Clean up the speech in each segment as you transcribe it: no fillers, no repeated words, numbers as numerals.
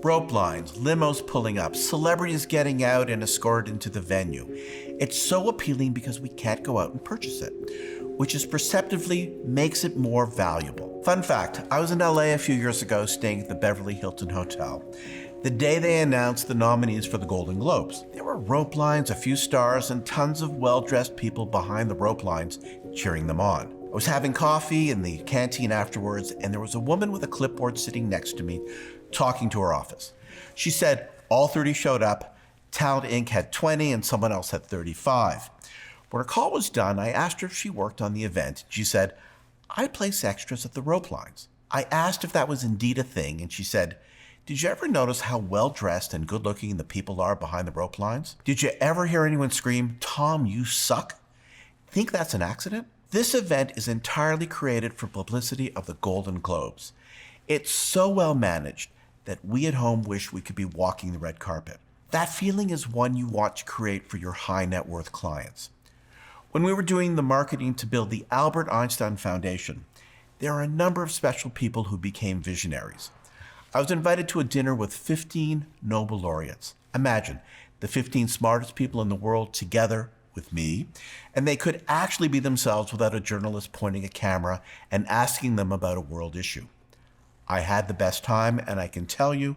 Rope lines, limos pulling up, celebrities getting out and escorted into the venue. It's so appealing because we can't go out and purchase it, which is perceptively makes it more valuable. Fun fact, I was in LA a few years ago staying at the Beverly Hilton Hotel. The day they announced the nominees for the Golden Globes. There were rope lines, a few stars, and tons of well-dressed people behind the rope lines cheering them on. I was having coffee in the canteen afterwards, and there was a woman with a clipboard sitting next to me talking to her office. She said all 30 showed up, Talent Inc. had 20, and someone else had 35. When her call was done, I asked her if she worked on the event. She said, I place extras at the rope lines. I asked if that was indeed a thing, and she said, did you ever notice how well-dressed and good-looking the people are behind the rope lines? Did you ever hear anyone scream, Tom, you suck? Think that's an accident? This event is entirely created for publicity of the Golden Globes. It's so well managed that we at home wish we could be walking the red carpet. That feeling is one you want to create for your high net worth clients. When we were doing the marketing to build the Albert Einstein Foundation, there are a number of special people who became visionaries. I was invited to a dinner with 15 Nobel laureates. Imagine, the 15 smartest people in the world together with me, and they could actually be themselves without a journalist pointing a camera and asking them about a world issue. I had the best time, and I can tell you,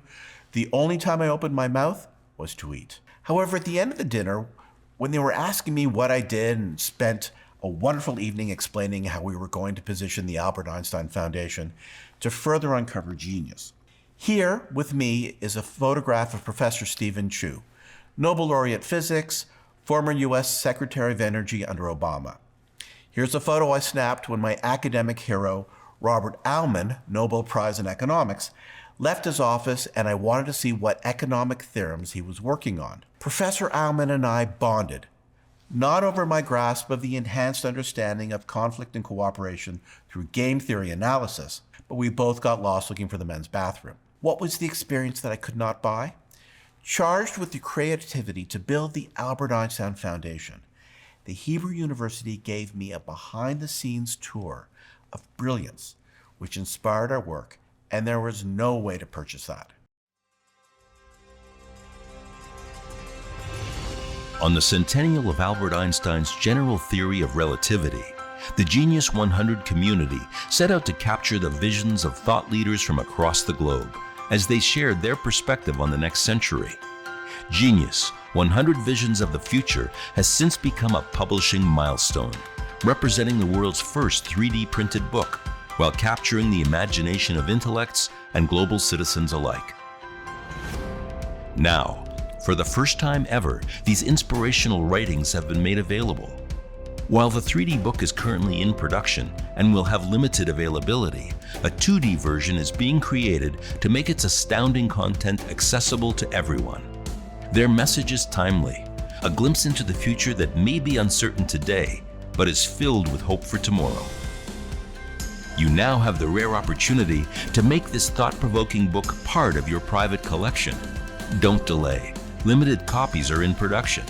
the only time I opened my mouth was to eat. However, at the end of the dinner, when they were asking me what I did and spent a wonderful evening explaining how we were going to position the Albert Einstein Foundation to further uncover genius. Here with me is a photograph of Professor Stephen Chu, Nobel laureate physics, former US Secretary of Energy under Obama. Here's a photo I snapped when my academic hero, Robert Aumann, Nobel Prize in Economics, left his office, and I wanted to see what economic theorems he was working on. Professor Aumann and I bonded, not over my grasp of the enhanced understanding of conflict and cooperation through game theory analysis, but we both got lost looking for the men's bathroom. What was the experience that I could not buy? Charged with the creativity to build the Albert Einstein Foundation, the Hebrew University gave me a behind-the-scenes tour of brilliance, which inspired our work, and there was no way to purchase that. On the centennial of Albert Einstein's general theory of relativity, the Genius 100 community set out to capture the visions of thought leaders from across the globe as they shared their perspective on the next century. Genius 100 Visions of the Future has since become a publishing milestone, representing the world's first 3D printed book, while capturing the imagination of intellects and global citizens alike. Now, for the first time ever, these inspirational writings have been made available. While the 3D book is currently in production and will have limited availability, a 2D version is being created to make its astounding content accessible to everyone. Their message is timely, a glimpse into the future that may be uncertain today, but is filled with hope for tomorrow. You now have the rare opportunity to make this thought-provoking book part of your private collection. Don't delay. Limited copies are in production.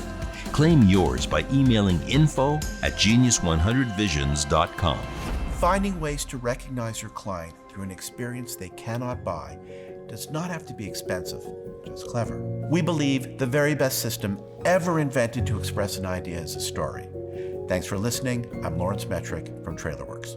Claim yours by emailing info@genius100visions.com. Finding ways to recognize your client through an experience they cannot buy does not have to be expensive, just clever. We believe the very best system ever invented to express an idea is a story. Thanks for listening. I'm Lawrence Metrick from TrailerWorks.